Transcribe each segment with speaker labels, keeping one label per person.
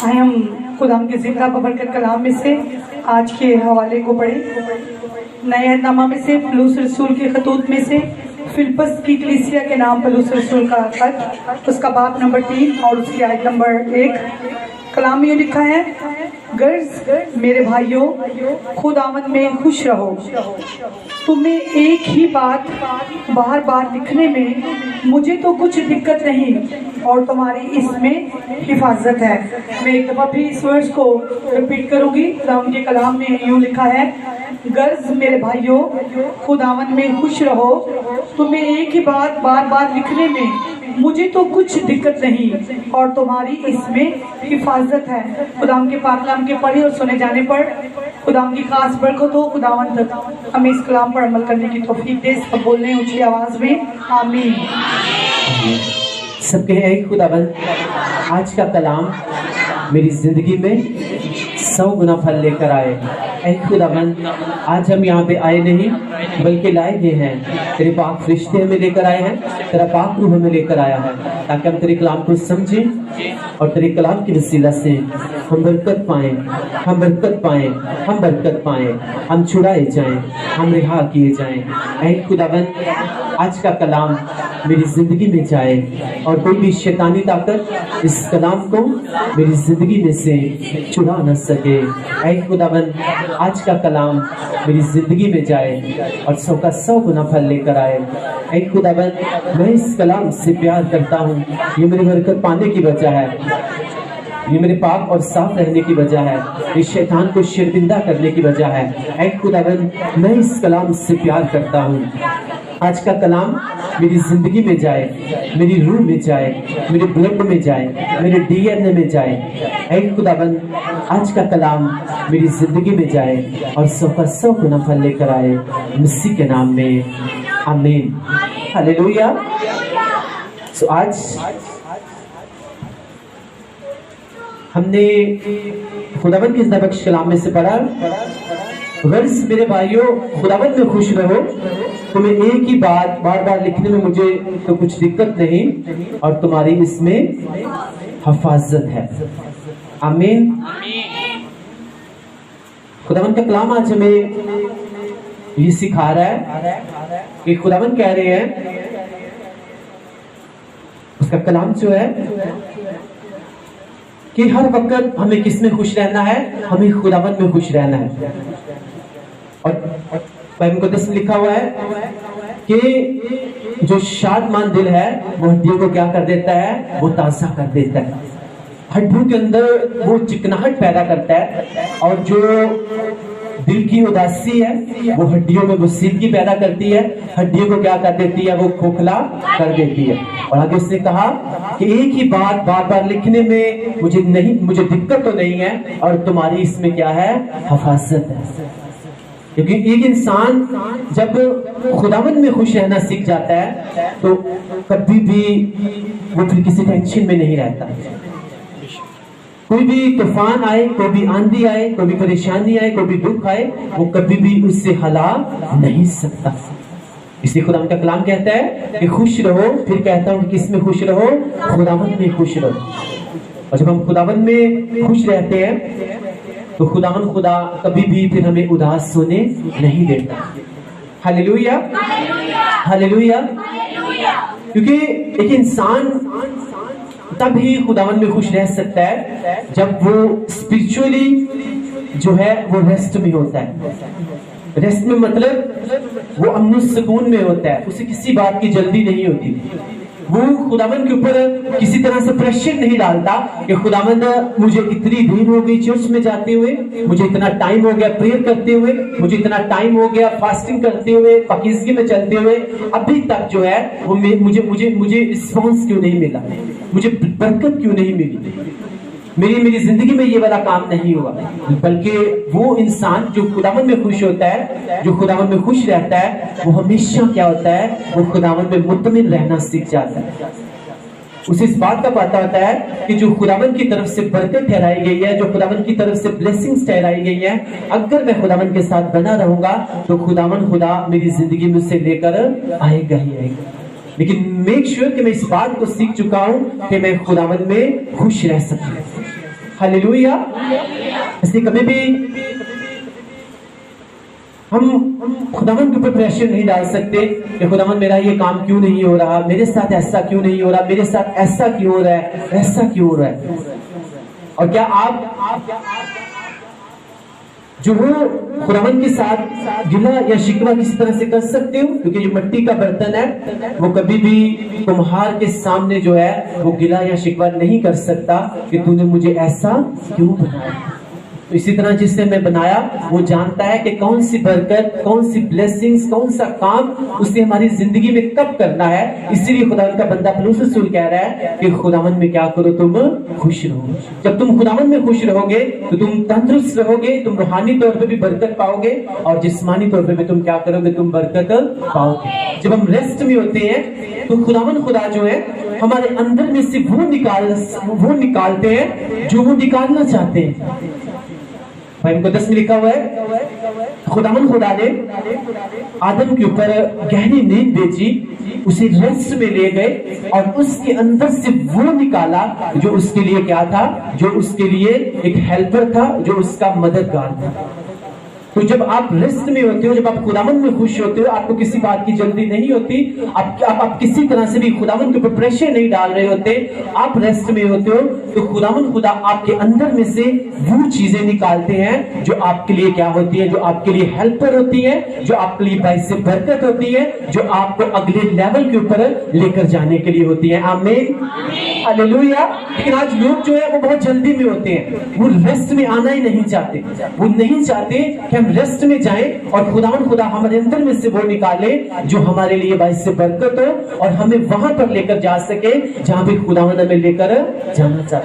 Speaker 1: आए हम खुदाम के जिंदा बबरकत कलाम में से आज के हवाले को पढ़े। नए नामा में से पौलुस रसूल के खतूत में से फिलिप्पस की कलीसिया के नाम पौलुस रसूल का खत, उसका बाब नंबर 3 और उसकी आयत नंबर 1। कलाम में लिखा है, गर्ज मेरे भाइयों खुदावंद में खुश रहो। तुम्हें एक ही बात बार बार लिखने में मुझे तो कुछ दिक्कत नहीं और तुम्हारी इसमें हिफाजत है। मैं एक दफा फिर इस वर्ष को रिपीट करूंगी। खुदावंद के कलाम में यूं लिखा है, गर्ज मेरे भाइयों खुदावंद में खुश रहो। तुम्हें एक ही बात बार बार लिखने में मुझे तो कुछ दिक्कत नहीं और तुम्हारी इसमें हिफाजत है। खुदावंद के पाक कलाम के पढ़े और सुने जाने पर खुदावंद की खास बरकत हो। खुदावंद हमें इस कलाम पर अमल करने की तौफीक दे। सब बोलने ऊंची आवाज में आमीन।
Speaker 2: सबके हैं खुदावंद, आज का कलाम मेरी जिंदगी में 100 गुना फल लेकर आए। ऐ खुदावंद, आज हम यहाँ पे आए नहीं बल्कि लाए गए हैं। तेरे पाक फरिश्ते हमें लेकर आए हैं, तेरा पाक रूह हमें लेकर आया है ताकि हम तेरे कलाम को समझें और तेरे कलाम की वसीला से हम बरकत पाएं, हम बरकत पाएं, हम बरकत पाएं, हम छुड़ाए जाएं, हम रिहा किए जाएं। ऐ खुदावंद, आज का कलाम मेरी जिंदगी में जाए और कोई भी शैतानी ताकत इस कलाम को मेरी जिंदगी में से छुड़ा न सके। ऐ खुदावंद, आज का कलाम मेरी जिंदगी में जाए और 100 का 100 गुना फल लेकर आए। ऐ खुदावंद, मैं इस कलाम से प्यार करता हूँ। ये मेरी बरकत पाने की वजह है, ये मेरे पाक और साफ रहने की वजह है, इस शैतान को शर्मिंदा करने की वजह है। ऐ खुदावंद, मैं इस कलाम से प्यार करता हूँ। आज का कलाम मेरी जिंदगी में जाए, मेरी रूह में जाए, मेरे ब्लड में जाए, मेरे डीएनए में जाए। ऐ खुदावंद, आज का कलाम मेरी जिंदगी में जाए और 100 का 100 गुना फल लेकर आए। मसीह के नाम में आमीन। हालेलुया। आज हमने खुदावंद के बख्श कलाम में से पढ़ा, गर्ज मेरे भाइयों खुदावंद में खुश रहो। तुम्हें एक ही बात बार बार लिखने में मुझे तो कुछ दिक्कत नहीं और तुम्हारी इसमें हिफाजत है। आमीन। खुदावंद का कलाम आज हमें ये सिखा रहा है कि खुदावंद कह रहे हैं, उसका कलाम जो है कि हर वक्त हमें किस में खुश रहना है, हमें खुदावंद में खुश रहना है। और बाइबल मुकद्दस में लिखा हुआ है कि जो शादमान दिल है वो हड्डियों को क्या कर देता है, वो ताजा कर देता है। हड्डियों के अंदर वो चिकनाहट पैदा करता है और जो दिल की उदासी है वो हड्डियों में मुसीबत पैदा करती है, हड्डियों को क्या कर देती है, वो खोखला कर देती है। और आगे उसने कहा कि एक ही बात बार बार लिखने में मुझे दिक्कत तो नहीं है और तुम्हारी इसमें क्या है, हिफाजत है। क्योंकि एक इंसान जब खुदावंद में खुश रहना सीख जाता है तो कभी भी वो फिर किसी टेंशन में नहीं रहता। कोई भी तूफान आए, कोई भी आंधी आए, कोई भी परेशानी आए, कोई भी दुख आए, वो कभी भी उससे हिला नहीं सकता। इसलिए खुदावंद का कलाम कहता है कि खुश रहो। फिर कहता हूँ किस में खुश रहो, खुदावंद में खुश रहो। और जब हम खुदावंद में खुश रहते हैं तो खुदावंद खुदा कभी भी फिर हमें उदास होने नहीं देता। Hallelujah, hallelujah. क्योंकि एक इंसान तभी खुदावंद में खुश रह सकता है जब वो स्पिरिचुअली जो है वो रेस्ट में होता है। रेस्ट में मतलब वो अमन सुकून में होता है, उसे किसी बात की जल्दी नहीं होती। वो खुदावंद के ऊपर किसी तरह से प्रेशर नहीं डालता कि खुदावंद मुझे इतनी देर हो गई चर्च में जाते हुए, मुझे इतना टाइम हो गया प्रेयर करते हुए, मुझे इतना टाइम हो गया फास्टिंग करते हुए, पाकीज़गी में चलते हुए, अभी तक जो है वो मुझे रिस्पॉन्स क्यों नहीं मिला, मुझे बरकत क्यों नहीं मिली, मेरी जिंदगी में ये वाला काम नहीं हुआ। बल्कि वो इंसान जो खुदावंद में खुश होता है, जो खुदावंद में खुश रहता है, वो हमेशा क्या होता है, वो खुदावंद में मुतमिन रहना सीख जाता है। उसे इस बात का पता होता है कि जो खुदावंद की तरफ से बरकत ठहराई गई है, जो खुदावंद की तरफ से ब्लेसिंग्स ठहराई गई है, अगर मैं खुदावंद के साथ बना रहूंगा तो खुदावंद खुदा मेरी जिंदगी में उसे लेकर आएगा ही आएगा। लेकिन मेक श्योर कि मैं इस बात को सीख चुका हूं कि मैं खुदावंद में खुश रह सकूं। हालेलुया। इसलिए कभी भी हम खुदावन के ऊपर प्रेशर नहीं डाल सकते कि खुदावन मेरा ये काम क्यों नहीं हो रहा, मेरे साथ ऐसा क्यों नहीं हो रहा, मेरे साथ ऐसा क्यों हो रहा है, ऐसा क्यों हो रहा है। और क्या आप जो हो खुदावन के साथ गिला या शिकवा किसी तरह से कर सकते हो? क्योंकि जो मिट्टी का बर्तन है वो कभी भी कुम्हार के सामने जो है वो गिला या शिकवा नहीं कर सकता कि तूने मुझे ऐसा क्यों बनाया। तो इसी तरह जिसने मैं बनाया वो जानता है कि कौन सी बरकत, कौन सी ब्लेसिंग्स, कौन सा काम उसने हमारी जिंदगी में कब करना है। इसीलिए खुदावन का बंदा पौलुस रसूल कह रहा है कि खुदावन में क्या करो, तुम खुश रहो। जब तुम खुदावन में खुश रहोगे तो तुम तंदुरुस्त रहोगे, तुम रूहानी तौर पे भी बरकत पाओगे और जिस्मानी तौर पे भी तुम क्या करोगे, तुम बरकत पाओगे। जब हम रेस्ट में होते हैं तो खुदावन खुदा जो है हमारे अंदर में से वो निकालते हैं जो वो निकालना चाहते हैं। बाइबल मुकद्दस में लिखा हुआ है खुदावन खुदा ने आदम के ऊपर गहरी नींद भेजी, उसे रेस्ट में ले गए और उसके अंदर से वो निकाला जो उसके लिए क्या था, जो उसके लिए एक हेल्पर था, जो उसका मददगार था। तो जब आप रेस्ट में होते हो, जब आप खुदावन में खुश होते हो, आपको किसी बात की जल्दी नहीं होती, आप किसी तरह से भी खुदावन के ऊपर प्रेशर नहीं डाल रहे होते, आप रेस्ट में होते हो तो खुदावन खुदा आपके अंदर में से वो चीजें निकालते हैं जो आपके लिए क्या होती है, जो आपके लिए हेल्पर होती है, जो आपके लिए बाइस बरकत होती है, जो आपको अगले लेवल के ऊपर लेकर जाने के लिए होती है। आमीन, हालेलुया। लेकिन आज लोग जो है वो बहुत जल्दी में होते हैं, वो रेस्ट में आना ही नहीं चाहते, वो नहीं चाहते कि हम रेस्ट में जाएं और खुदावन खुदा हमारे अंदर में से वो निकाले जो हमारे लिए बाइस से बरकत हो और हमें वहां पर लेकर जा सके जहां भी खुदावन हमें लेकर जाना चाहते।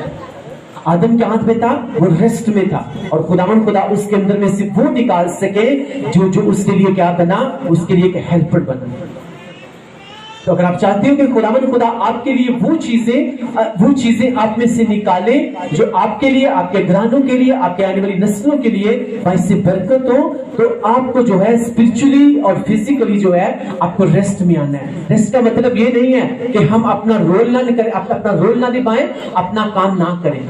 Speaker 2: आदम के हाथ में था, वो रेस्ट में था और खुदावन खुदा उसके अंदर में से वो निकाल सके जो उसके लिए क्या बना, उसके लिए एक हेल्पर बना। तो अगर आप चाहते हो कि खुदावन खुदा आपके लिए वो चीजें आप में से निकाले जो आपके लिए, आपके घरानों के लिए, आपके आने वाली नस्लों के लिए बाइस बरकत हो, तो आपको जो है स्पिरिचुअली और फिजिकली जो है आपको रेस्ट में आना है। रेस्ट का मतलब ये नहीं है कि हम अपना रोल ना करें, अपना रोल ना निभाएं, अपना काम ना करें।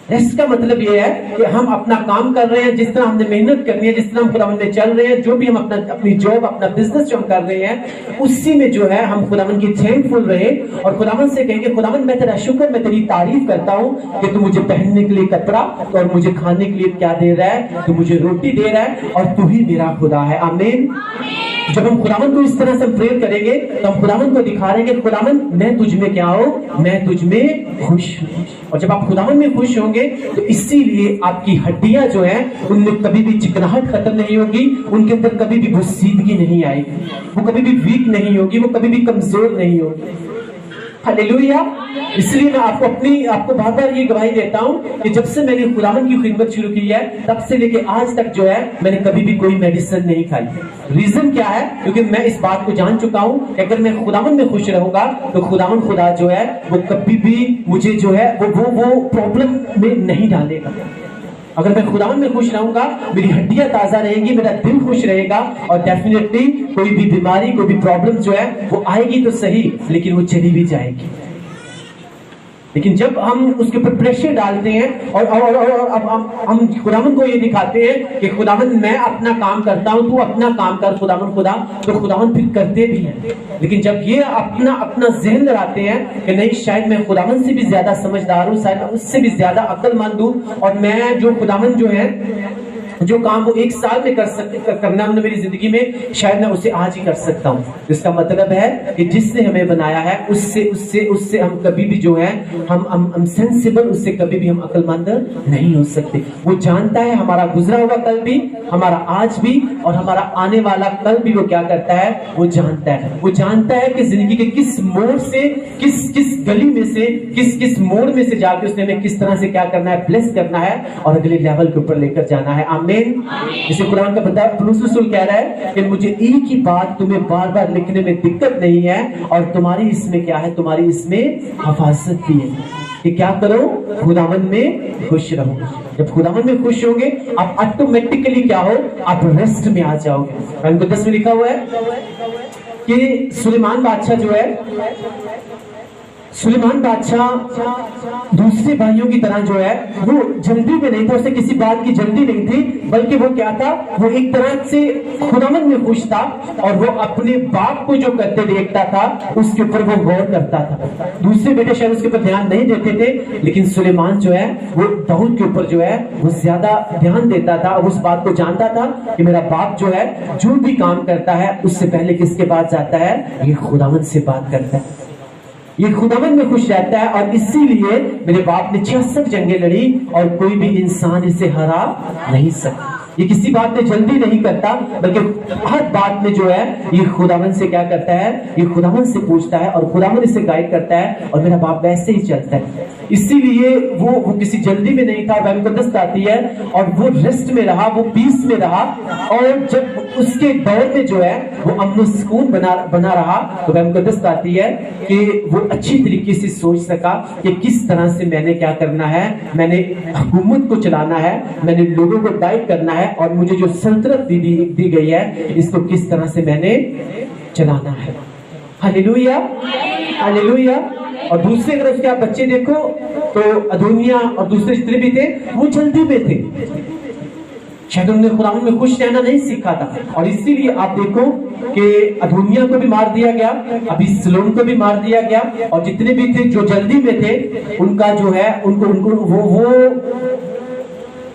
Speaker 2: रेस्ट का मतलब ये है कि हम अपना काम कर रहे हैं, जिस तरह हमने मेहनत करनी है, जिस तरह हम खुदावन में चल रहे हैं, जो भी हम अपनी जॉब, अपना बिजनेस जो हम कर रहे हैं, उसी में जो है हम खुदावन की थैंकफुल रहे और खुदावन से कहेंगे खुदावन मैं तेरा शुक्र, मैं तेरी तारीफ करता हूँ कि तू मुझे पहनने के लिए कपड़ा और मुझे खाने के लिए क्या दे रहा है, तू मुझे रोटी दे रहा है और तू ही मेरा खुदा है। आमीन। जब हम खुदावन को इस तरह से प्रेयर करेंगे तो हम खुदावन को दिखा रहे हैं कि खुदावन मैं तुझ में क्या हूं, मैं तुझ में खुश हूं। और जब आप खुदावन में खुश होंगे तो इसीलिए आपकी हड्डियां जो हैं उनमें कभी भी चिकनाहट खत्म नहीं होगी, उनके अंदर कभी भी बोसीदगी नहीं आएगी, वो कभी भी वीक नहीं होगी, वो कभी भी कमजोर नहीं होगी। हालेलुया। इसलिए मैं आपको बार बार ये गवाही देता हूँ कि जब से मैंने खुदावन की खिदमत शुरू की है तब से लेके आज तक जो है मैंने कभी भी कोई मेडिसिन नहीं खाई। रीजन क्या है? क्योंकि मैं इस बात को जान चुका हूँ कि अगर मैं खुदावन में खुश रहूंगा तो खुदावन खुदा जो है वो कभी भी मुझे जो है वो प्रॉब्लम में नहीं डालेगा। अगर मैं खुदावन में खुश रहूंगा, मेरी हड्डियां ताजा रहेंगी, मेरा दिल खुश रहेगा और डेफिनेटली कोई भी बीमारी, कोई भी प्रॉब्लम जो है वो आएगी तो सही, लेकिन वो चली भी जाएगी। लेकिन जब हम उसके ऊपर प्रेशर डालते हैं और अब हम खुदावन को ये दिखाते हैं कि खुदावन मैं अपना काम करता हूं, तू अपना काम कर खुदावन खुदा, तो खुदावन फिर करते भी हैं। लेकिन जब ये अपना जहन लगाते हैं कि नहीं शायद मैं खुदावन से भी ज्यादा समझदार हूं, शायद मैं उससे भी ज्यादा अक्लमंद हूं और मैं जो खुदावन जो है जो काम वो 1 साल में करना मेरी जिंदगी में शायद मैं उसे आज ही कर सकता हूँ। इसका मतलब है कि जिसने हमें बनाया है उससे हम कभी भी जो है हम सेंसिबल, उससे कभी भी हम अक्लमंद नहीं हो सकते। वो जानता है हमारा गुजरा हुआ कल भी, हमारा आज भी और हमारा आने वाला कल भी। वो क्या करता है? वो जानता है कि जिंदगी के किस मोड़ से, किस गली में से, किस मोड़ में से जाके उसने हमें किस तरह से क्या करना है, ब्लेस करना है और अगले लेवल के ऊपर लेकर जाना है। आमीन। जैसे कुरान का बंदा पौलुस रसूल कह रहा है कि मुझे एक ही बात तुम्हें बार बार लिखने में दिक्कत नहीं है और तुम्हारी इसमें क्या है, तुम्हारी इसमें हिफाजत भी है कि क्या करो, खुदावन में खुश रहो। जब खुदावन में खुश होंगे आप ऑटोमेटिकली क्या हो, आप रेस्ट में आ जाओगे। कुरान में 10 में लिखा हुआ है कि सुलेमान बादशाह जो है सुलेमान बादशाह दूसरे भाइयों की तरह जो है वो जल्दी में नहीं था, उसे किसी बात की जल्दी नहीं थी, बल्कि वो क्या था, वो एक तरह से खुदावंद में खुश था और वो अपने बाप को जो करते देखता था उसके ऊपर वो गौर करता था। दूसरे बेटे शायद उसके ऊपर ध्यान नहीं देते थे, लेकिन सुलेमान जो है वो दाऊद के ऊपर जो है वो ज्यादा ध्यान देता था और उस बात को जानता था कि मेरा बाप जो है जो भी काम करता है उससे पहले किसके पास जाता है, ये खुदावंद से बात करता है, ये खुदावंद में खुश रहता है। और इसीलिए मेरे बाप ने 66 जंगें लड़ी और कोई भी इंसान इसे हरा नहीं सका। ये किसी बात में जल्दी नहीं करता, बल्कि हर बात में जो है ये खुदावंद से क्या करता है, ये खुदावंद से पूछता है और खुदावंद इसे गाइड करता है और मेरा बाप वैसे ही चलता है। इसीलिए वो किसी जल्दी में नहीं था। बाइबल मुकद्दस आती है और वो रेस्ट में रहा, वो पीस में रहा, और जब उसके दौर में जो है वो अमन सुकून बना रहा, तो बाइबल मुकद्दस आती है कि वो अच्छी तरीके से सोच सका कि किस तरह से मैंने क्या करना है, मैंने हुकूमत को चलाना है, मैंने लोगों को गाइड करना है और मुझे जो सल्तनत दी गई है इसको किस तरह से मैंने चलाना है। Hallelujah, hallelujah. और दूसरे अगर उसके आप बच्चे देखो तो अदोनिया और दूसरे जितने भी थे वो जल्दी में थे, शायद उन्होंने खुदावंद में खुश रहना नहीं सीखा था। और इसीलिए आप देखो कि अदोनिया को भी मार दिया गया, अबीसलोम को भी मार दिया गया, और जितने भी थे जो जल्दी में थे उनका जो है उनको वो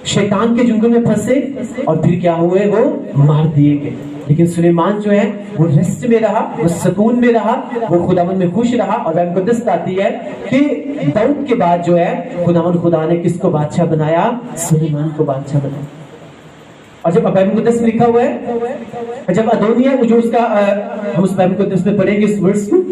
Speaker 2: शैतान के जुंगल में फंसे और फिर क्या हुए, वो मार दिए गए। लेकिन सुलेमान जो है वो रेस्ट में रहा, वो सुकून में रहा, वो खुदावंद में खुश रहा। और बाइबल मुकद्दस आती है कि दाऊद के बाद जो है खुदा ने किसको बादशाह बनाया, सुलेमान को बादशाह बनाया। और जब बाइबल मुकद्दस में लिखा हुआ है, जब अदोनिया जो उसका हम उस बाइबल मुकद्दस में पढ़ेंगे इस वर्स को,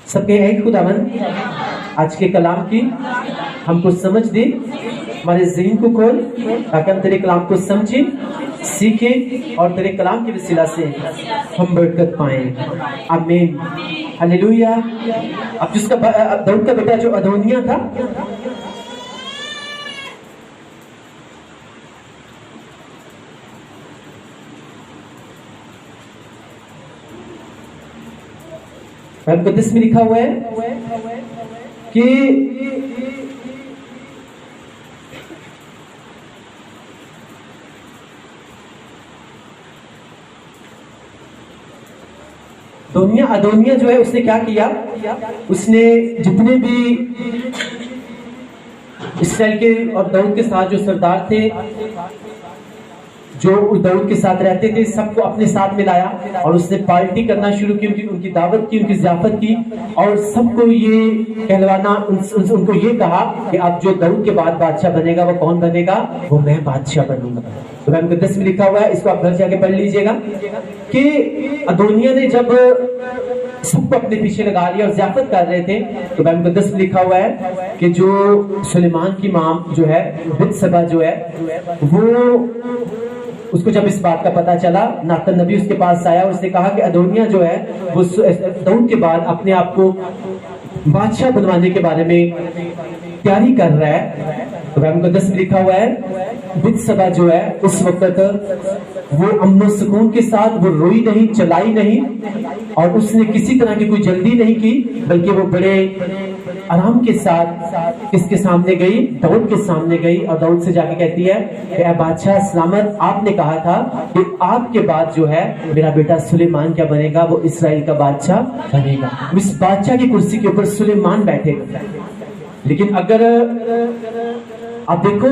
Speaker 2: सबके है खुदावंद आज के कलाम की हमको समझ दे, हमारे ज़हन को खोल ताकि हम तेरे कलाम को समझें, सीखें और तेरे कलाम के वसीला से हम बरकत पाएं। आमीन, हालेलुया। अब जिसका दाऊद का बेटा जो अदोनिया था, बाइबल मुकद्दस में लिखा हुआ है कि अदोनिया जो है उसने क्या किया, उसने जितने भी इस्राएल के और दाऊद के साथ जो सरदार थे, जो दाऊद के साथ रहते थे, सबको अपने साथ मिलाया और उसने पार्टी करना शुरू की, उनकी दावत की, उनकी ज़ियाफत की, और सबको ये कहलवाना, उनको ये कहा कि अब जो दाऊद के बाद बादशाह बनेगा वो कौन बनेगा, वो मैं बादशाह बनूंगा। तो बाइबल मुकद्दस में लिखा हुआ है, इसको आप घर जाके पढ़ लीजिएगा कि अदोनिया ने जब सबको अपने पीछे लगा लिया और ज़ियाफत कर रहे थे, तो बाइबल मुकद्दस में लिखा हुआ है कि जो सुलेमान की मां जो है बत्शेबा जो है वो, उसको जब इस बात का पता चला, नातन नबी उसके पास आया, उसने कहा कि अदोनिया जो है वो दाऊद के बाद अपने आप को बादशाह बनवाने के बारे में तैयारी कर रहा है। तो बाइबल मुकद्दस में लिखा हुआ है बत्शेबा जो है उस वक्त वो अमन सुकून के साथ वो रोई नहीं, चलाई नहीं, और उसने किसी तरह की कोई जल्दी नहीं की, बल्कि वो बड़े आराम के साथ किसके सामने गई, दाऊद के सामने गई, और दाऊद से जाके कहती है कि बादशाह सलामत, आपने कहा था कि आपके बाद जो है मेरा बेटा सुलेमान क्या बनेगा, वो इसराइल का बादशाह बनेगा, इस बादशाह की कुर्सी के ऊपर सुलेमान बैठेगा। लेकिन अगर आप देखो,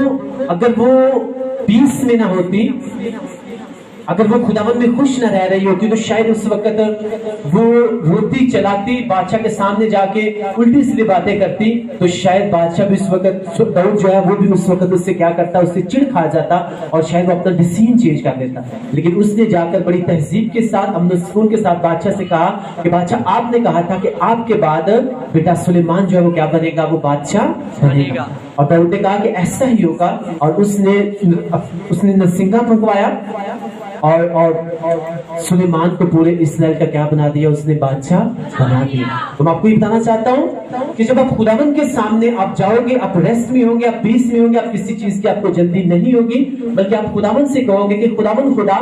Speaker 2: अगर वो पीस में ना होती, अगर वो खुदावंद में खुश न रह रही होती, तो शायद उस वक्त वो रोती चलाती, बादशाह के सामने जाके उल्टी सीधी बातें करती, तो शायद बादशाह भी उस वक्त, दाऊद जो है वो भी उस वक्त उससे क्या करता, उससे चिढ़ खा जाता और शायद वो अपना डिसीजन चेंज कर देता। लेकिन उसने जाकर बड़ी तहजीब के साथ, अमन सुकून के साथ बादशाह से कहा कि बादशाह आपने कहा था कि आपके बाद बेटा सुलेमान जो है वो क्या बनेगा, वो बादशाह बनेगा। और दाऊद ने कहा कि ऐसा ही होगा, और उसने नरसिंगा फंकवाया اور سلیمان کو پورے اسرائیل کا کیا بنا دیا؟ اس نے بادشاہ بنا دیا۔ تو میں آپ کو یہ بتانا چاہتا ہوں کہ جب آپ خداوند کے سامنے آپ جاؤ گے، آپ ریسٹ میں ہوں گے، آپ پیس میں ہوں گے، آپ کسی چیز کی آپ کو جلدی نہیں ہوگی، بلکہ آپ خداوند سے کہو گے کہ خداوند خدا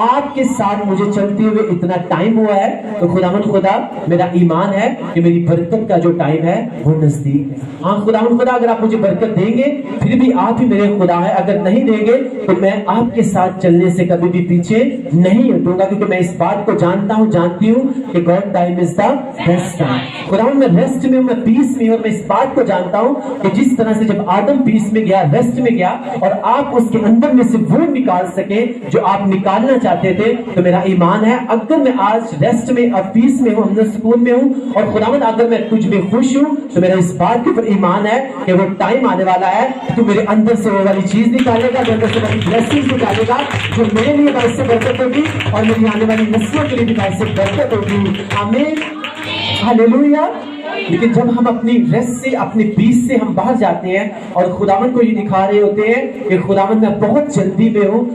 Speaker 2: آپ کے ساتھ مجھے چلتے ہوئے اتنا ٹائم ہوا ہے، تو خداوند خدا میرا ایمان ہے کہ میری برکت کا جو ٹائم ہے وہ نزدیک ہے۔ ہاں خداوند خدا، اگر آپ مجھے برکت دیں گے پھر بھی آپ ہی میرے خدا ہے، اگر نہیں دیں گے تو میں آپ کے ساتھ چلنے سے کبھی بھی پیچھے نہیں ہٹوں گا، کیونکہ میں اس بات کو جانتا ہوں، جانتی ہوں کہ God time is the best time. خداوند میں ریسٹ میں ہوں، میں پیس میں ہوں، میں اس بات کو جانتا ہوں کہ جس طرح سے جب آدم پیس میں گیا، ریسٹ میں گیا، اور آپ اس کے اندر میں سے وہ نکال سکے جو آپ نکالنا چاہتے تھے، تو میرا ایمان ہے اگر میں آج ریسٹ میں اور پیس میں ہوں، امن سکون میں ہوں، اور خداوند اگر میں تجھ میں خوش ہوں، تو میرا اس بات کے اوپر ایمان ہے کہ وہ ٹائم آنے والا ہے تو میرے اندر سے وہ والی چیز نکالے گا، جو اندر سے والی بلیسنگ نکالے گا، جو میرے لیے باعث سے برکت ہوگی اور میری آنے والی نسلوں کے لیے بھی باعث سے برکت ہوگی۔ آمین، ہلیلویا۔ لیکن جب ہم اپنی ریسٹ سے، اپنے پیس سے ہم باہر جاتے ہیں اور خداوند کو یہ دکھا رہے ہوتے ہیں کہ خداوند میں بہت جلدی میں ہوں،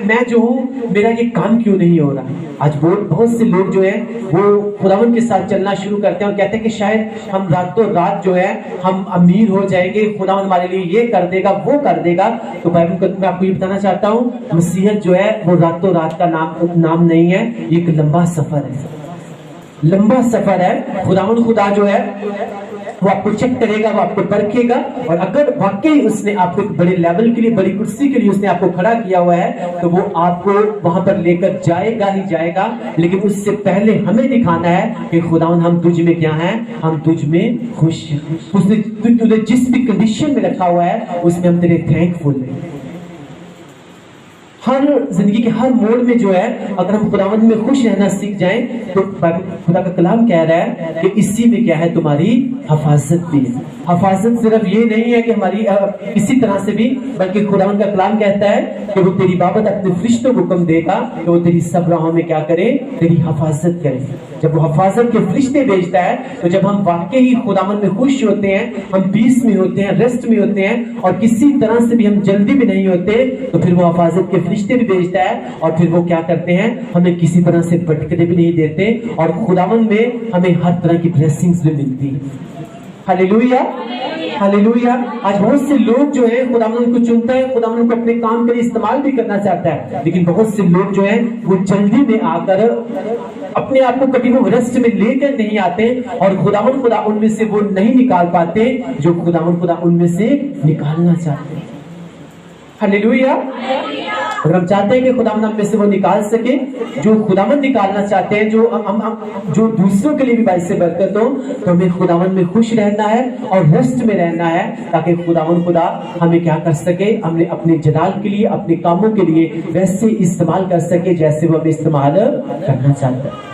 Speaker 2: میں جو ہوں میرا یہ کام کیوں نہیں ہو رہا۔ آج بہت سے لوگ جو ہیں وہ خداوند کے ساتھ چلنا شروع کرتے ہیں اور کہتے ہیں کہ شاید ہم راتوں رات جو ہے ہم امیر ہو جائیں گے، خداوند ہمارے لیے یہ کر دے گا، وہ کر دے گا۔ تو میں آپ کو یہ بتانا چاہتا ہوں، مسیحیت جو ہے وہ راتوں رات کا نام نہیں ہے، یہ ایک لمبا سفر ہے، لمبا سفر ہے۔ خداوند خدا جو ہے وہ آپ کو چیک کرے گا، وہ آپ کو پرکھے گا، اور اگر واقعی اس نے آپ کو ایک بڑے لیول کے لیے، بڑی کرسی کے لیے اس نے آپ کو کھڑا کیا ہوا ہے، تو وہ آپ کو وہاں پر لے کر جائے گا ہی جائے گا۔ لیکن اس سے پہلے ہمیں دکھانا ہے کہ خداوند ہم تجھ میں کیا ہیں، ہم تجھ میں خوش ہیں، اس نے تجھے جس بھی کنڈیشن میں رکھا ہوا ہے اس میں ہم تیرے تھینکفل ہیں۔ ہر زندگی کے ہر موڑ میں جو ہے اگر ہم خداوند میں خوش رہنا سیکھ جائیں تو خدا کا کلام کہہ رہا ہے کہ اسی میں کیا ہے، تمہاری حفاظت بھی ہے۔ حفاظت صرف یہ نہیں ہے کہ ہماری کسی طرح سے بھی، بلکہ خداوند کا کلام کہتا ہے کہ وہ تیری بابت اپنے فرشتوں کو حکم دے گا کہ وہ تیری سب راہوں میں کیا کرے، تیری حفاظت کرے۔ جب وہ حفاظت کے فرشتے بھیجتا ہے تو جب ہم واقعی خداوند میں خوش ہوتے ہیں، ہم پیس میں ہوتے ہیں، ریسٹ میں ہوتے ہیں، اور کسی طرح سے بھی ہم جلدی بھی نہیں ہوتے، تو پھر وہ حفاظت کے فرشتے بھی بھیجتا ہے، اور پھر وہ کیا کرتے ہیں، ہمیں کسی طرح سے بھٹکنے بھی نہیں دیتے، اور خداوند میں ہمیں ہر طرح کی بلیسنگز بھی ملتی ہیں۔ ہلیلویا، ہلیلویا۔ آج بہت سے لوگ جو ہیں خداوند کو چنتا ہے، خداوند کو اپنے کام کے لیے استعمال بھی کرنا چاہتا ہے، لیکن بہت سے لوگ جو ہیں وہ جلدی میں آ کر اپنے آپ کو کبھی وہ ریسٹ میں لے کر نہیں آتے، اور خداوند خدا ان میں سے وہ نہیں نکال پاتے جو خداوند خدا ان میں سے نکالنا چاہتے ہیں۔ ہلیلویا۔ اگر ہم چاہتے ہیں کہ خداوند ہم میں سے وہ نکال سکے جو خداوند نکالنا چاہتے ہیں، جو دوسروں کے لیے بھی باعث برکت ہو، تو ہمیں خداوند میں خوش رہنا ہے اور ریسٹ میں رہنا ہے، تاکہ خداوند خدا ہمیں کیا کر سکے، ہمیں اپنے جلال کے لیے، اپنے کاموں کے لیے ویسے استعمال کر سکے جیسے وہ ہمیں استعمال کرنا چاہتا ہے۔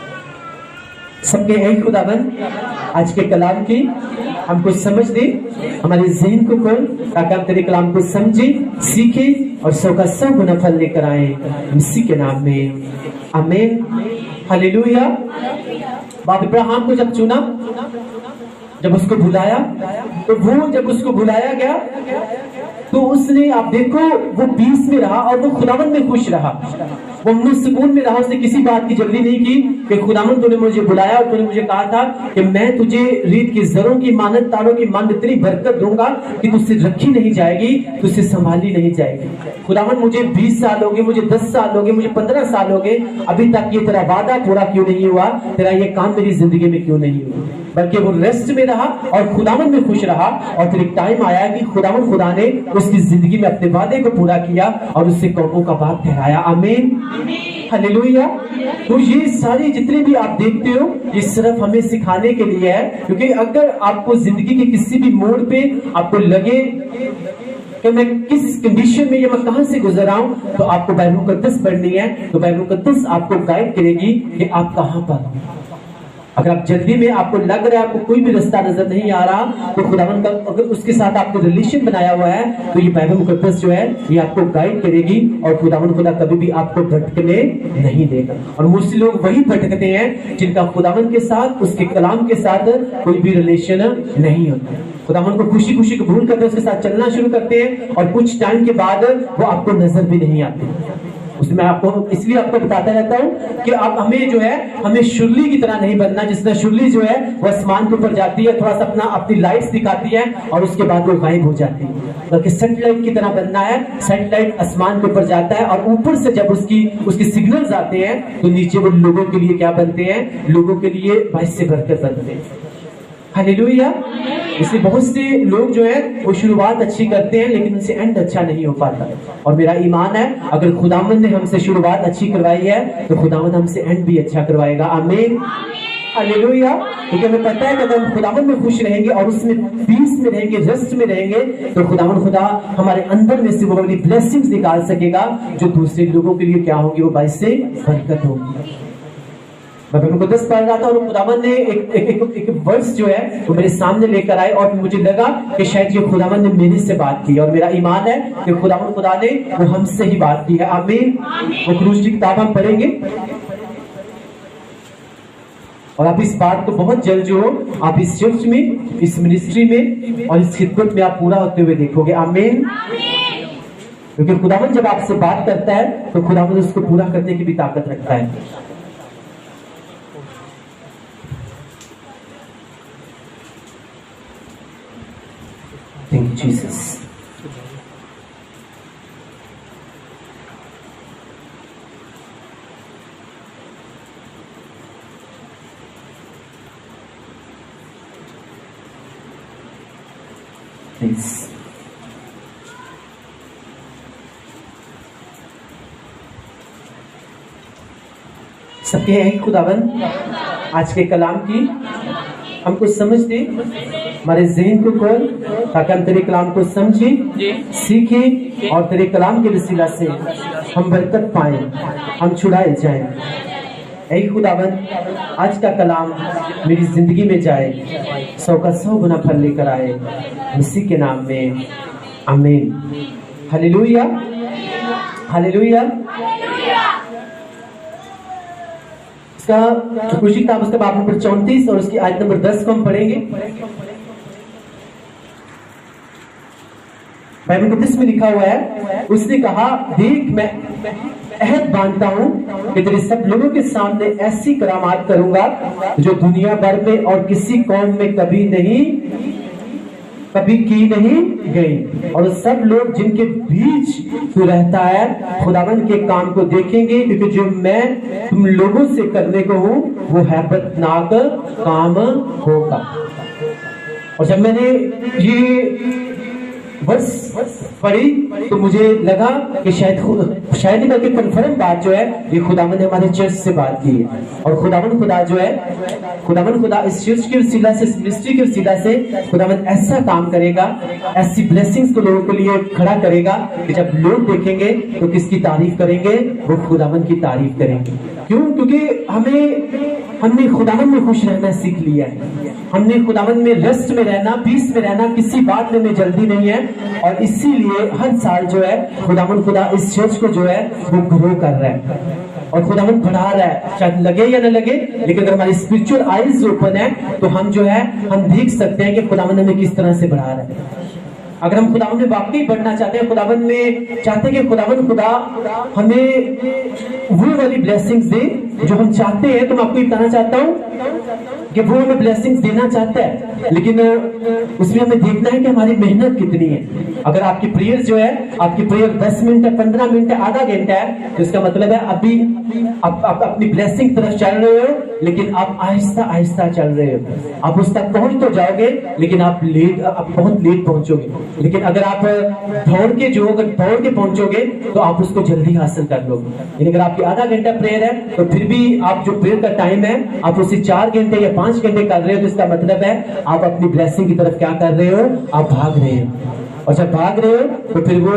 Speaker 2: سب کے ایک خداوند آج کے کلام کی ہم کو سمجھ دے، ہمارے ذہن کو کھول، تاکہ ہم تیرے کلام کو سمجھیں، سیکھیں اور 100 کا 100 گنا پھل لے کر آئیں، اسی کے نام میں آمین، ہلیلویا۔ باپ ابراہیم کو جب چنا، جب اس کو بلایا، تو وہ جب اس کو بلایا گیا تو اس نے، آپ دیکھو، وہ پیس میں رہا اور وہ خداوند میں خوش رہا، وہ امن سکون میں رہا، اس نے کسی بات کی جلدی نہیں کی کہ خداوند تو نے مجھے بلایا اور تو نے مجھے کہا تھا کہ میں تجھے ریت کی زروں کی مانند، تاروں کی مانند اتنی برکت دوں گا کہ تجھ سے رکھی نہیں جائے گی، تجھ سے سنبھالی نہیں جائے گی۔ خداوند مجھے 20 سال ہو گئے، مجھے 10 سال ہو گئے، مجھے 15 سال ہو گئے، ابھی تک یہ تیرا وعدہ پورا کیوں نہیں ہوا، تیرا یہ کام میری زندگی میں کیوں نہیں ہوا؟ بلکہ وہ ریسٹ میں رہا اور خداوند میں خوش رہا، اور پھر ایک ٹائم آیا کہ خداوند خدا نے اس کی زندگی میں اپنے وعدے کو پورا کیا اور اس سے قوموں کا باپ ٹھہرایا۔ آمین، ہلیلویا۔ تو یہ ساری جتنے بھی آپ دیکھتے ہو، یہ صرف ہمیں سکھانے کے لیے ہے، کیونکہ اگر آپ کو زندگی کے کسی بھی موڑ پہ آپ کو لگے کہ میں کس کنڈیشن میں، یا میں کہاں سے گزر رہا ہوں، تو آپ کو بائبل مقدس پڑھنی ہے، تو بائبل مقدس آپ کو گائیڈ کرے گی کہ آپ کہاں پر ہو۔ اگر آپ جلدی میں، آپ کو لگ رہا ہے آپ کو کوئی بھی رستہ نظر نہیں آ رہا، تو خداوند کا اگر اس کے ساتھ آپ نے ریلیشن بنایا ہوا ہے، تو یہ بائبل مقدس جو ہے یہ آپ کو گائیڈ کرے گی، اور خداوند خدا کبھی بھی آپ کو بھٹکنے نہیں دے گا۔ اور مجھ سے لوگ وہی بھٹکتے ہیں جن کا خداوند کے ساتھ، اس کے کلام کے ساتھ کوئی بھی ریلیشن نہیں ہوتا۔ خداوند کو خوشی خوشی قبول کرتے ہیں، اس کے ساتھ چلنا شروع کرتے ہیں، اور کچھ ٹائم کے بعد وہ آپ کو نظر بھی نہیں آتے۔ उसमें आपको इसलिए आपको बताता रहता हूँ कि आप हमें जो है हमें शुरली की तरह नहीं बनना, जिस तरह शुरली जो है वो आसमान के ऊपर जाती है, थोड़ा सा अपनी लाइट्स दिखाती है और उसके बाद वो गायब हो जाती है। बल्कि सैटेलाइट की तरह बनना है। सैटेलाइट आसमान के ऊपर जाता है और ऊपर से जब उसकी सिग्नल्स आते हैं तो नीचे वो लोगों के लिए क्या बनते हैं, लोगों के लिए बाइस से बरकत बनते हैं। हालेलुया। इसलिए बहुत से लोग जो है वो शुरुआत अच्छी करते हैं लेकिन उनसे एंड अच्छा नहीं हो पाता। और मेरा ईमान है अगर खुदावंद ने हमसे शुरुआत अच्छी करवाई है तो खुदावंद हमसे एंड भी अच्छा करवाएगा। आमीन, हालेलुया। क्योंकि हमें पता है कि अगर हम खुदावंद में खुश रहेंगे और उसमें पीस में रहेंगे, रेस्ट में रहेंगे, तो खुदा हमारे अंदर में से वो वाली ब्लेसिंग्स निकाल सकेगा जो दूसरे लोगों के लिए क्या होगी, वो बाइस से बरकत होगी। मैं मुकद्दस पढ़ रहा था और खुदावंद ने एक वर्स जो है वो मेरे सामने लेकर आए और मुझे लगा कि शायद ये खुदावंद ने मेरे से बात की, और मेरा ईमान है कि खुदावंद खुदा ने वो हमसे ही बात की है। आमीन। वो क्रूस की किताब हम पढ़ेंगे और आप इस बात को बहुत जल्द जो हो आप इस चर्च में, इस मिनिस्ट्री में और इस खिदमत में आप पूरा होते हुए देखोगे। आमीन। क्योंकि खुदावंद जब आपसे बात करता है तो खुदावंद उसको पूरा करने की भी ताकत रखता है। Thank you, Jesus. Please. सबके हैं खुदावन आज के कलाम की हमको समझ दे, हमारे ज़हन को खोल ताकि हम तेरे कलाम को समझें, सीखें और तेरे कलाम के वसीला से हम बरकत पाएं, हम छुड़ाए जाएं। ऐ खुदावन आज का कलाम मेरी जिंदगी में जाए, 100 का 100 गुना फल लेकर आए, मसीह के नाम में आमीन। Hallelujah, hallelujah. इसका क्रूस की किताब उसका बाब नंबर 34 और उसकी आयत नंबर 10 को हम पढ़ेंगे। बाइबल मुकद्दस में लिखा हुआ है, उसने कहा देख मैं अहद बांधता हूँ कि तेरे सब लोगों के सामने ऐसी करामात करूंगा जो दुनिया भर में और किसी कौम में कभी की नहीं गई, और सब लोग जिनके बीच तू रहता है खुदावंद के काम को देखेंगे, क्योंकि जो मैं तुम लोगों से करने को हूँ वो हैबतनाक काम होगा। और जब मैंने ये वर्स पढ़ी तो मुझे लगा कि शायद करके कन्फर्म बात जो है ये खुदावंद ने हमारे चर्च से बात की है, और खुदावंद खुदा जो है खुदावंद खुदा इस चर्च के वसीला से, इस मिनिस्ट्री के वसीला से खुदावंद ऐसा काम करेगा, ऐसी ब्लेसिंग्स को लोगों के लिए खड़ा करेगा कि जब लोग देखेंगे तो किसकी तारीफ करेंगे, वो खुदावंद की तारीफ करेंगे। क्यों? क्योंकि हमने खुदावंद में खुश रहना सीख लिया है, हमने खुदावंद में रेस्ट में रहना, पीस में रहना, किसी बात में जल्दी नहीं है, और इसीलिए हर साल जो है खुदावंद खुदा इस चर्च को जो है वो ग्रो कर रहा है और खुदावंद बढ़ा रहा है, चाहे लगे या न लगे, लेकिन अगर हमारी स्पिरिचुअल आईज ओपन है तो हम जो है हम देख सकते हैं कि खुदावंद हमें किस तरह से बढ़ा रहा है। अगर हम खुदावंद में वाकई बढ़ना चाहते हैं, खुदावंद में चाहते हैं कि खुदावंद खुदा हमें वो वाली ब्लेसिंग्स दे जो हम चाहते हैं, तो मैं आपको बताना चाहता हूँ कि वो हमें ब्लेसिंग्स देना चाहता है, लेकिन उसमें हमें देखना है कि हमारी मेहनत कितनी है। अगर आपकी प्रेयर जो है, आपकी प्रेयर 10 मिनट है, 15 मिनट है, आधा घंटा है, तो इसका मतलब है अभी आप अपनी ब्लेसिंग तरफ चल रहे हो, लेकिन आप आहिस्ता आहिस्ता चल रहे हो। आप उस तक पहुंच तो जाओगे लेकिन आप बहुत लेट पहुंचोगे। लेकिन अगर आप दौड़ के पहुंचोगे तो आप उसको जल्दी हासिल कर लोगे। लेकिन अगर आपकी आधा घंटा प्रेयर है तो फिर भी आप जो प्रेयर का टाइम है आप उसे 4 घंटे या 5 घंटे कर रहे हो, तो इसका मतलब है आप अपनी ब्लेसिंग की तरफ क्या कर रहे हो, आप भाग रहे हो। और जब भाग रहे हो तो फिर वो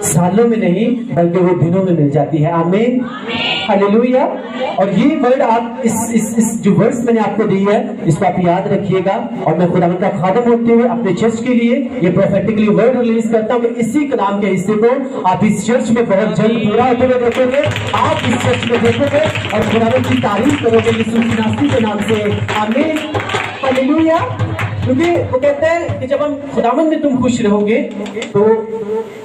Speaker 2: सालों में नहीं बल्कि वो दिनों में मिल जाती है। आमीन, हालेलुया। और ये वर्ड आप इस जो वर्ड्स मैंने आपको दी है इसको आप याद रखिएगा, और मैं खुदावंद का खादम होते हुए अपने चर्च के लिए ये प्रोफेटिकली वर्ड रिलीज करता हूँ कि इसी कलाम के हिस्से को आप इस चर्च में बहुत जल्द पूरा होते हुए देखोगे, आप इस चर्च में देखोगे और खुदावंद की तारीफ करोगे यीशु मसीह के नाम से। आमीन, हालेलुया। क्योंकि वो कहते हैं कि जब हम खुदावंद में तुम खुश रहोगे तो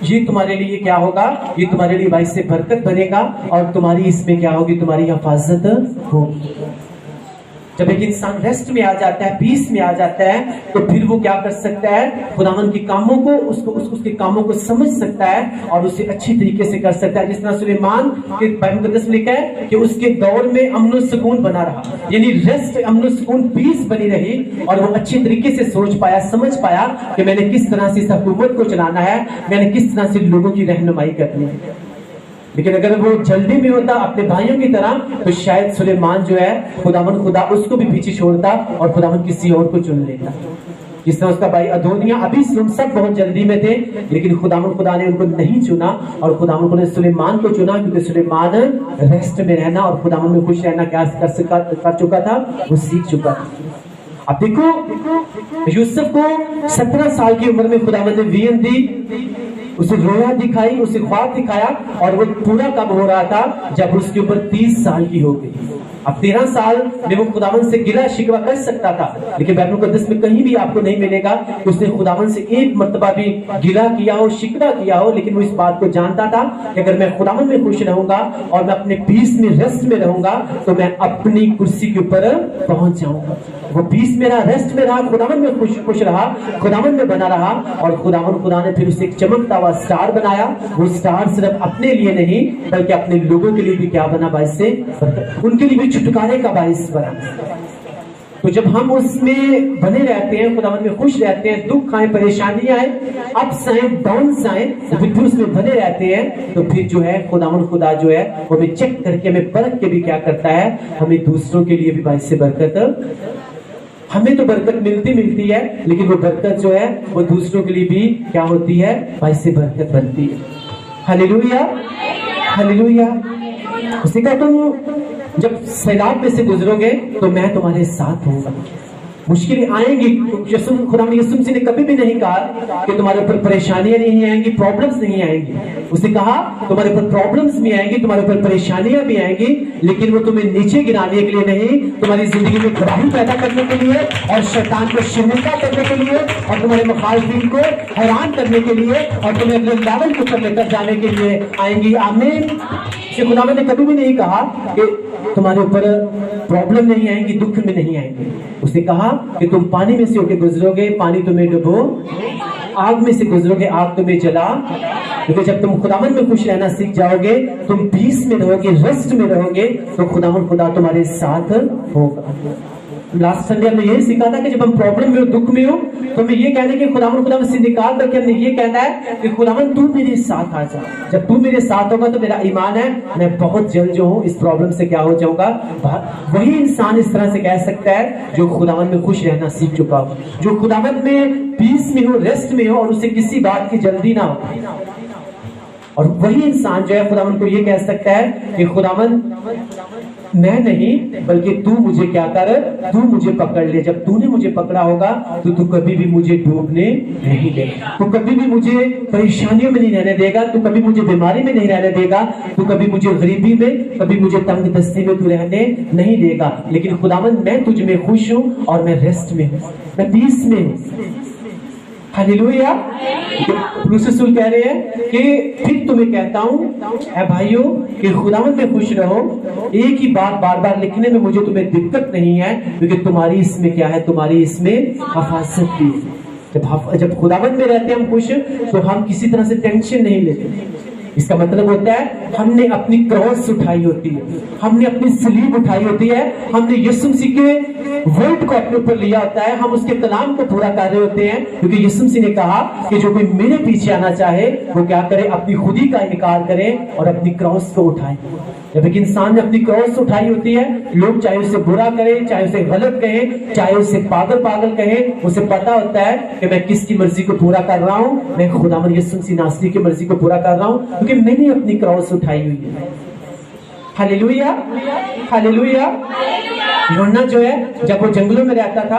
Speaker 2: ये तुम्हारे लिए क्या होगा, ये तुम्हारे लिए बाइस से बरकत बनेगा और तुम्हारी इसमें क्या होगी, तुम्हारी हिफाजत होगी। जब एक इंसान रेस्ट में आ जाता है, पीस में आ जाता है, तो फिर वो क्या कर सकता है, खुदावंद के कामों को उसके कामों को समझ सकता है और उसे अच्छी तरीके से कर सकता है। जिस तरह सुलेमान के बाइबल मुकद्दस में लिखा है कि उसके दौर में अमन सुकून बना रहा, यानी रेस्ट, अमन सुकून, पीस बनी रही और वो अच्छी तरीके से सोच पाया, समझ पाया कि मैंने किस तरह से इस हुकूमत को चलाना है, मैंने किस तरह से लोगों की रहनुमाई करनी है। लेकिन अगर वो जल्दी में होता अपने भाइयों की तरह, तो शायद सुलेमान जो है खुदा उसको भी पीछे छोड़ता और खुदावंद किसी और को चुन लेता। जिस तरह उसका भाई अदोनिया, अभी सब बहुत जल्दी में थे, लेकिन खुदा ने उनको नहीं चुना और खुदावंद ने सुलेमान को चुना, क्योंकि सुलेमान रेस्ट में रहना और खुदावंद में खुश रहना क्या कर चुका था, वो सीख चुका था। अब देखो यूसुफ को 17 साल की उम्र में खुदावंद ने विजन दी, उसे रोया दिखाई, उसे ख्वाब दिखाया, और वो पूरा कब हो रहा था, जब उसके ऊपर 30 साल की हो गई। अब 13 साल में वो खुदावंद से गिला शिकवा कर सकता था, लेकिन बाइबल मुकद्दस में कहीं भी आपको नहीं मिलेगा कि उसने खुदावंद से एक मर्तबा भी गिला किया हो, शिकवा किया हो। लेकिन वो इस बात को जानता था कि अगर मैं खुदावंद में खुश रहूंगा और मैं अपने पीस में, रेस्ट में रहूंगा, तो मैं अपनी कुर्सी के ऊपर पहुंच जाऊंगा। वो पीस में रहा, रेस्ट में रहा, खुदावंद में खुश रहा, खुदावंद में बना रहा, और खुदा ने फिर उसे एक चमकता हुआ स्टार बनाया। वो स्टार सिर्फ अपने लिए नहीं बल्कि अपने लोगों के लिए भी क्या बना, बाइस से उनके लिए भी छुटकारे का बाइस बना। तो जब हम उसमें बने रहते हैं, खुदावंद में खुश रहते हैं, दुख आए, परेशानियां आए, अप्स आए, डाउन्स आए, तो फिर उसमें बने रहते हैं, तो फिर जो है खुदा जो है वो हमें चेक करके, हमें परख के भी क्या करता है, हमें दूसरों के लिए भी बाइस से बरकत, हमें तो बरकत मिलती है, लेकिन वो बरकत जो है वो दूसरों के लिए भी क्या होती है, बाइस से बरकत बनती है। Hallelujah, hallelujah. उसी का तुम जब सैलाब में से गुजरोगे तो मैं तुम्हारे साथ हूँ। मुश्किलें आएंगी, खुदा ने यीशु मसीह ने कभी भी नहीं कहा कि तुम्हारे ऊपर परेशानियां नहीं आएंगी, प्रॉब्लम्स नहीं आएंगी। उसने कहा तुम्हारे ऊपर प्रॉब्लम्स भी आएंगी, तुम्हारे ऊपर परेशानियां भी आएंगी, लेकिन वो तुम्हें नीचे गिराने के लिए नहीं, तुम्हारी जिंदगी में तबाही पैदा करने के लिए और शैतान को शर्मिंदा करने के लिए और तुम्हारे मुखालिफिन को हैरान करने के लिए और तुम्हें अगले लेवल के ऊपर लेकर जाने के लिए आएंगी। आमीन। खुदा ने कभी भी नहीं कहा कि तुम्हारे ऊपर प्रॉब्लम नहीं आएंगी, दुख में नहीं आएंगे। उसने कहा कि तुम पानी में से होकर गुजरोगे, पानी तुम्हें डुबो, आग में से गुजरोगे, आग तुम्हें जला। क्योंकि जब तुम खुदावंद में खुश रहना सीख जाओगे, तुम पीस में रहोगे, रेस्ट में रहोगे, तो खुदा तुम्हारे साथ होगा। लास्ट संडे हमने यही सीखा था कि जब हम प्रॉब्लम में हो, दुख में हो, तो हमें ये कहना है कि खुदावंद से निकाल करके हमने ये कहना है कि खुदावंद तू मेरे साथ आ जा। जब तू मेरे साथ होगा तो मेरा ईमान है मैं बहुत जल्द जो हूँ इस प्रॉब्लम से क्या हो जाऊंगा। वही इंसान इस तरह से कह सकता है जो खुदावंद में खुश रहना सीख चुका हो, जो खुदावंद में पीस में हो, रेस्ट में हो और उसे किसी बात की जल्दी ना हो। और वही इंसान जो है खुदावंद को ये कह सकता है कि खुदावंद मैं नहीं बल्कि तू मुझे क्या कर, तू मुझे पकड़ ले। जब तूने मुझे पकड़ा होगा तो तू कभी भी मुझे डूबने नहीं देगा, तू कभी भी मुझे परेशानियों में नहीं रहने देगा, तू कभी मुझे बीमारी में नहीं रहने देगा, तू कभी मुझे गरीबी में, कभी मुझे तंग दस्ती में तू रहने नहीं देगा। लेकिन खुदावंद मैं तुझ में खुश हूँ और मैं रेस्ट में हूँ, मैं पीस में हूँ। हालेलुया। रसूल कह रहे हैं कि फिर तुम्हें कहता हूँ ऐ भाइयों कि खुदावंद में खुश रहो। एक ही बात बार बार लिखने में मुझे तुम्हें दिक्कत नहीं है, क्योंकि तुम्हारी इसमें क्या है, तुम्हारी इसमें हिफाजत भी है। जब खुदावंद में रहते हैं हम खुश, तो हम किसी तरह से टेंशन नहीं लेते। इसका मतलब होता है हमने अपनी क्रॉस उठाई होती है, हमने अपनी सलीब उठाई होती है, हमने यीशु मसीह के वर्ड को अपने ऊपर लिया होता है, हम उसके कलाम को पूरा कर रहे होते हैं। क्योंकि यीशु मसीह ने कहा कि जो कोई मेरे पीछे आना चाहे वो क्या करे, अपनी खुदी का इनकार करे और अपनी क्रॉस को उठाए। जब एक इंसान ने अपनी क्रॉस उठाई होती है, लोग चाहे उसे बुरा करें, चाहे उसे गलत कहें, चाहे उसे पागल कहें, उसे पता होता है कि मैं किसकी मर्जी को पूरा कर रहा हूँ, मैं खुदावंद यीशु मसीह नासरी की मर्जी को पूरा कर रहा हूँ, क्योंकि मैंने अपनी क्रॉस उठाई हुई है। Hallelujah, hallelujah. यूहन्ना जो है जब वो जंगलों में रहता था,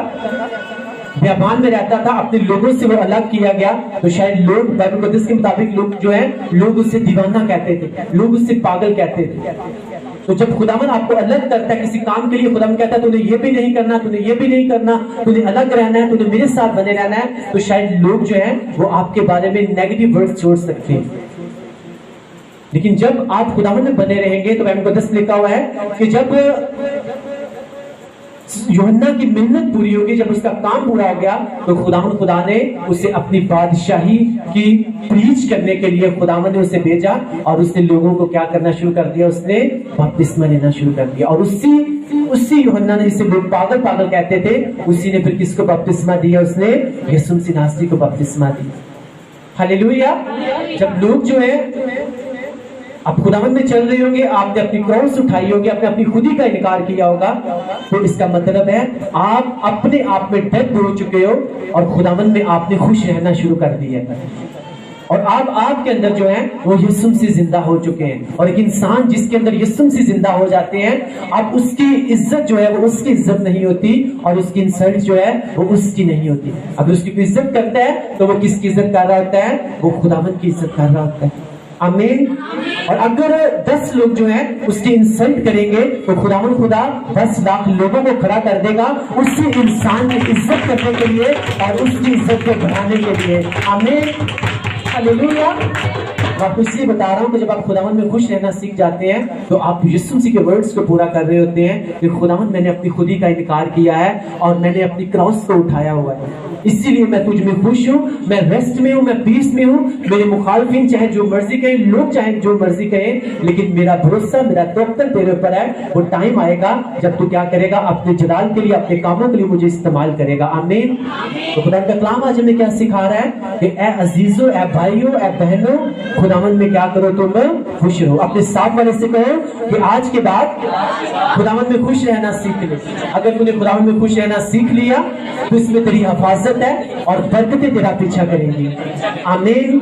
Speaker 2: बियाबान में रहता था, अपने लोगों से वो अलग किया गया, तो शायद लोग बाइबल मुकद्दस के मुताबिक लोग जो है लोग उससे दीवाना कहते थे, लोग उससे पागल कहते थे। تو جب خداوند آپ کو الگ کرتا ہے کسی کام کے لیے، خداوند کہتا ہے تو نے یہ بھی نہیں کرنا، تو نے یہ بھی نہیں کرنا، تو نے الگ رہنا ہے، تو نے میرے ساتھ بنے رہنا ہے، تو شاید لوگ جو ہیں وہ آپ کے بارے میں نیگیٹو ورڈ چھوڑ سکتے ہیں. لیکن جب آپ خداوند میں بنے رہیں گے تو بائبل مقدس میں لکھا ہوا ہے کہ جب یوحنا کی محنت پوری ہوگی، جب اس کا کام پورا ہو گیا، تو خدا نے اسے اپنی بادشاہی کی پریچ کرنے کے لیے خداوند نے اسے بھیجا، اور اس نے لوگوں کو کیا کرنا شروع کر دیا، اس نے بپتسمہ لینا شروع کر دیا. اور اسی یوحنا نے، جسے لوگ پاگل پاگل کہتے تھے، اسی نے پھر کس کو بپتسمہ دیا؟ اس نے یسوع مسیح ناصری کو بپتسمہ دی. ہلیلویا. جب لوگ جو ہے آپ خداوند میں چل رہے ہوں گے، آپ نے اپنی کراس اٹھائی ہوگی، آپ نے اپنی خودی کا انکار کیا ہوگا، تو اس کا مطلب ہے آپ اپنے آپ میں ڈیڈ ہو چکے ہو، اور خداوند میں آپ نے خوش رہنا شروع کر دیا ہے، اور آپ کے اندر جو ہے وہ یسوع سے زندہ ہو چکے ہیں. اور ایک انسان جس کے اندر یسوع سے زندہ ہو جاتے ہیں، اب اس کی عزت جو ہے وہ اس کی عزت نہیں ہوتی، اور اس کی انسلٹ جو ہے وہ اس کی نہیں ہوتی. اگر اس کی کوئی عزت کرتا ہے تو وہ کس کی عزت کر رہا ہوتا ہے؟ وہ خداوند کی عزت کر رہا ہوتا ہے. آمین. اور اگر 10 لوگ جو ہیں اس کی انسلٹ کریں گے تو خداوند خدا 10 لاکھ لوگوں کو کھڑا کر دے گا اسی انسان کی عزت کرنے کے لیے اور اس کی عزت کو بڑھانے کے لیے. آمین. ہلیلویا. آپ کو اس لیے بتا رہا ہوں کہ جب آپ خداوند میں خوش رہنا سیکھ جاتے ہیں تو آپ یسوع مسیح کے ورڈز کو پورا کر رہے ہوتے ہیں کہ خداوند میں نے اپنی خودی کا انکار کیا ہے اور میں نے اپنی کراس کو اٹھایا ہوا ہے، اسی لیے میں تجھ میں خوش ہوں، میں ریسٹ میں ہوں، میں پیس میں ہوں. میرے مخالفین چاہے جو مرضی کہیں، لوگ چاہے جو مرضی کہیں، لیکن میرا بھروسہ، میرا توقع تیرے اوپر ہے. وہ ٹائم آئے گا جب تو کیا کرے گا؟ اپنے جلال کے لیے، اپنے کاموں کے لیے مجھے استعمال کرے گا. آمین. تو خدا کا کلام آج ہمیں کیا سکھا رہا ہے کہ اے عزیزو، اے بھائیو، اے بہنوں، خداوند میں کیا کرو؟ تم خوش رہو. اپنے ساتھ والے سے کہو کہ آج کے بعد خداوند میں خوش رہنا سیکھ لے. اگر تم نے خداوند میں خوش رہنا سیکھ لیا تو اس میں تیری حفاظت ہے اور برکتیں تیرا پیچھا کریں گی. آمین.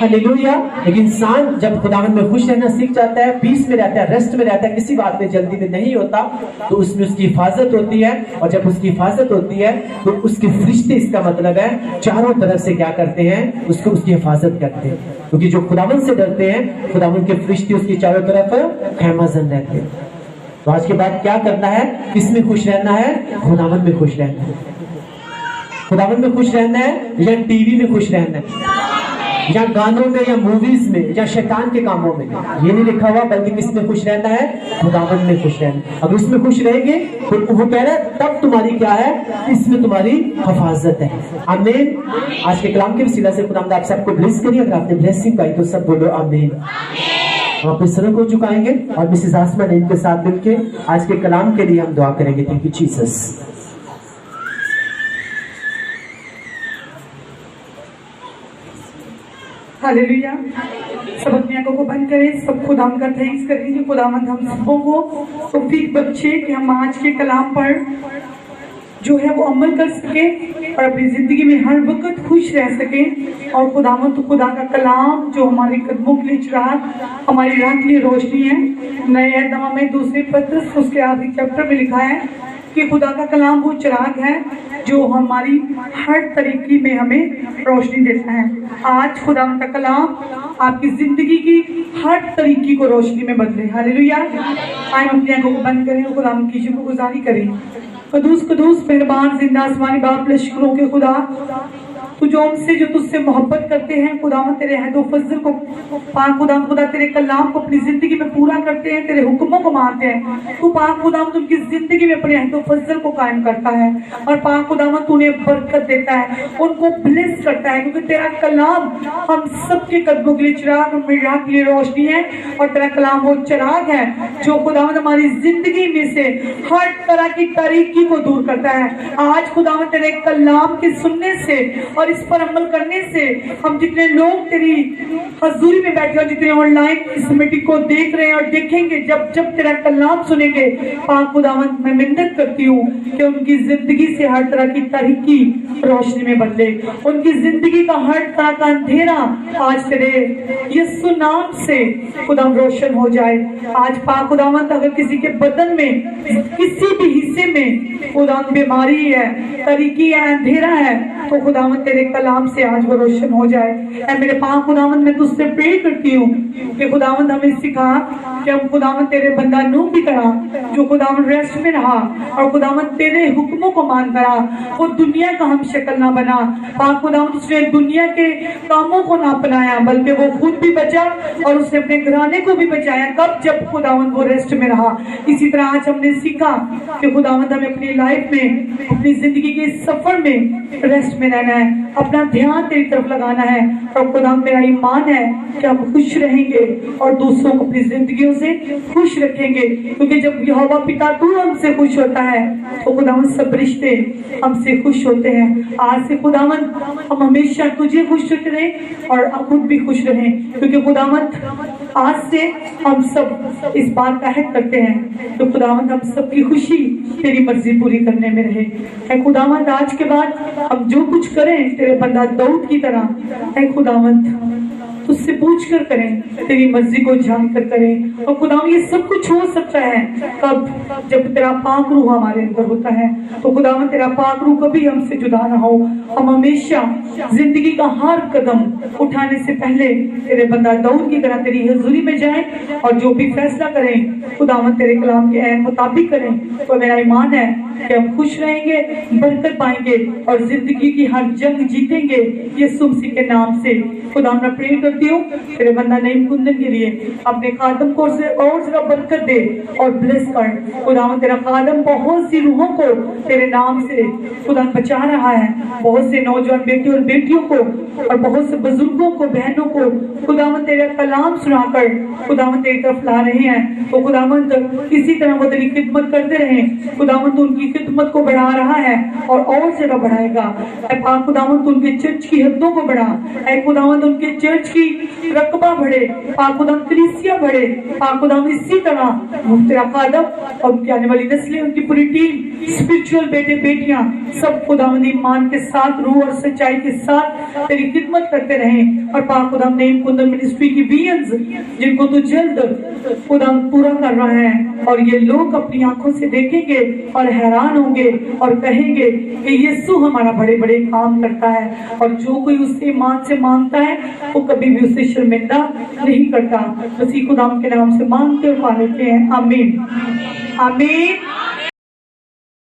Speaker 2: ہلیلویا. ایک انسان جب خداوند میں خوش رہنا سیکھ جاتا ہے، پیس میں رہتا ہے، ریسٹ میں رہتا ہے، کسی بات میں جلدی میں نہیں ہوتا، تو اس میں اس کی حفاظت ہوتی ہے. اور جب اس کی حفاظت ہوتی ہے تو اس کے فرشتے، اس کا مطلب ہے چاروں طرف سے کیا کرتے ہیں؟ اس کی حفاظت کرتے ہیں. کیونکہ جو خداوند سے ڈرتے ہیں، خداوند کے فرشتے اس کی چاروں طرف خیمہ زن رہتے ہیں. تو آج کے بعد کیا کرنا ہے؟ کس میں خوش رہنا ہے؟ خداوند میں خوش رہنا ہے. خداوند میں خوش رہنا ہے یا ٹی وی میں خوش رہنا ہے، یا گانوں میں، یا موویز میں، یا شیطان کے کاموں میں؟ یہ نہیں لکھا ہوا، بلکہ کس میں خوش رہنا ہے؟ خداوند میں خوش رہنا. اگر اس میں خوش رہیں گے تو وہ کہہ رہا ہے تب تمہاری کیا ہے؟ اس میں تمہاری حفاظت ہے. آمین. آج کے کلام کے وسیلہ سے خداوند آپ سب کو بلیس کریے. اگر آپ نے بلیسنگ پائی تو سب بولو آمین. ہم اپنے سروں کو جھکائیں گے اور مسز آسمہ نعیم کے ساتھ مل کے آج کے کلام کے لیے ہم دعا کریں گے. Thank you Jesus.
Speaker 1: ہلیلویا. سب اپنی آنکھوں کو بند کریں، سب خداوند کا تھینکس کریں کہ خداوند ہم سبوں کو توفیق بخشے کہ ہم آج کے کلام پر جو ہے وہ عمل کر سکیں اور اپنی زندگی میں ہر وقت خوش رہ سکیں. اور خداوند تو خدا کا کلام جو ہمارے قدموں کے لیے چراغ، ہماری راہ کے لیے روشنی ہے. نئے عہد نامہ میں 2 پطرس اس کے آخری چیپٹر میں لکھا ہے کہ خدا کا کلام وہ چراغ ہے جو ہماری ہر طریقے میں ہمیں روشنی دیتا ہے. آج خدا کا کلام آپ کی زندگی کی ہر طریقے کو روشنی میں بدلے. ہلیلویا. آئیں اپنی آنکھوں کو بند کریں اور خدا کی شکر گزاری کریں. قدوس قدوس مہربان زندہ آسمانی باپ، لشکروں کے خدا، تو جو ہم سے، جو تجھ سے محبت کرتے ہیں خداوند، تیرے عہد و فضل کو پاک خداوند خدا تیرے کلام کو اپنی زندگی میں پورا کرتے ہیں، تیرے حکموں کو مانتے ہیں. تو پاک خداوند ان کی زندگی میں اپنے عہد و فضل کو قائم کرتا ہے، اور پاک خداوند تو انہیں برکت دیتا ہے، ان کو بلیس کرتا ہے، کیونکہ تیرا کلام ہم سب کے قدموں کے لیے چراغ، ہماری راہ کے لیے روشنی ہے. اور تیرا کلام وہ چراغ ہے جو خداوند ہماری زندگی میں سے ہر طرح کی تاریکی کو دور کرتا ہے. آج خداوند تیرے کلام کے سننے سے اور اس پر عمل کرنے سے ہم جتنے لوگ تیری حضوری میں بیٹھے اور جتنے آن لائن اس میٹنگ کو دیکھ رہے ہیں اور دیکھیں گے، جب تیرا کلام سنیں گے، پاک خداوند میں منت کرتی ہوں کہ ان کی زندگی سے ہر طرح کی تاریکی روشنی میں بدلے، ان کی زندگی کا ہر طرح کا اندھیرا آج تیرے یسوع نام سے خداوند روشن ہو جائے. آج پاک خداوند اگر کسی کے بدن میں کسی بھی حصے میں خداوند بیماری ہے، تاریکی ہے، اندھیرا ہے، تو خداوند تیرے तेरे कलाम से आज वो रोशन हो जाए। ऐ मेरे पाक खुदावंद मैं तुझसे प्रे करती हूँ कि खुदावंद हमें सिखा कि हम खुदावंद तेरे बंदा नूह की तरह जो खुदावंद रेस्ट में रहा और खुदावंद तेरे हुक्मों को मानता रहा, वो दुनिया का हम शक्ल ना बना। पाक खुदावंद उसने दुनिया के कामों को ना अपनाया बल्कि वो खुद भी बचा और उसने अपने घराने को भी बचाया। कब? जब खुदावंद वो रेस्ट में रहा। इसी तरह आज हमने सीखा कि खुदावंद हमें अपनी लाइफ में, अपनी जिंदगी के सफर में रेस्ट में रहना है, अपना ध्यान तेरी तरफ लगाना है। और खुदावंद मेरा ईमान है कि हम खुश रहेंगे और दूसरों को अपनी जिंदगियों से खुश रखेंगे, क्योंकि जब यहोवा पिता तू हमसे खुश होता है तो खुदावंद सब रिश्ते हमसे खुश होते हैं। आज से खुदावंद हम हमेशा तुझे खुश रखें और खुद भी खुश रहें, क्योंकि खुदावंद आज से हम सब इस बात का हक करते हैं तो खुदावंद हम सबकी खुशी तेरी मर्जी पूरी करने में रहे। ऐ खुदावंद आज के बाद हम जो कुछ करें तेरे बंदा दाऊद की तरह, ऐ खुदावंद तुझसे पूछ कर करें, तेरी मर्जी को जान कर करें। और खुदावंद ये सब कुछ हो सकता है कब? जब तेरा पाक रूह हमारे अंदर होता है। तो खुदावंद तेरा पाक रूह कभी हमसे जुदा ना हो। हम हमेशा जिंदगी का हर कदम उठाने से पहले तेरे बंदा दाऊद की तरह तेरी हजूरी में जाएं और जो भी फैसला करें खुदावंद तेरे कलाम के ऐन मुताबिक करें। तो मेरा ईमान है कि हम खुश रहेंगे, बरकत पाएंगे और जिंदगी की हर जंग जीतेंगे यीशु मसीह के नाम से। खुदा मैं प्रे करती हूँ तेरे बंदा नईम कुंदन के लिए, अपने खादम को और जरा बरकत दे और ब्लेस कर। खुदा तेरा खादम बहुत सी रूहों को तेरे नाम से खुदा बचा रहा है, बहुत से नौजवान बेटी और बेटियों को और बहुत से बुजुर्गों को, बहनों को खुदावंद तेरा कलाम सुनाकर खुदावंद तेरी तरफ ला रहे हैं। तो खुदावंद इसी तरह वो तेरी खिदमत करते रहे। खुदावंद उनकी खिदमत को बढ़ा रहा है और जगह बढ़ाएगा। पाक खुदावंद उनके चर्च की हद्दों को बढ़ा, ऐ खुदावंद उनके चर्च की रकबा बढ़े, पाक खुदावंद कलीसिया बढ़े। पाक खुदावंद इसी तरह तेरा खादम और उनकी आने वाली नस्लें, उनकी पूरी टीम, स्पिरिचुअल बेटे बेटियां सब खुदावंद ईमान के साथ, रूह और सच्चाई के साथ तेरी खिदमत करते रहें। और पाक खुदावंद नईम कुंदन मिनिस्ट्री की विजन्स जिनको तू जल्द खुदावंद पूरा कर रहा है और ये लोग अपनी आंखों से देखेंगे और हैरान होंगे और कहेंगे कि यीशु हमारा बड़े बड़े काम करता है। और जो कोई उससे ईमान से मांगता है वो कभी भी उससे शर्मिंदा नहीं करता। उसी खुदावंद के नाम से मांगते और पा लेते हैं। आमीन आमीन।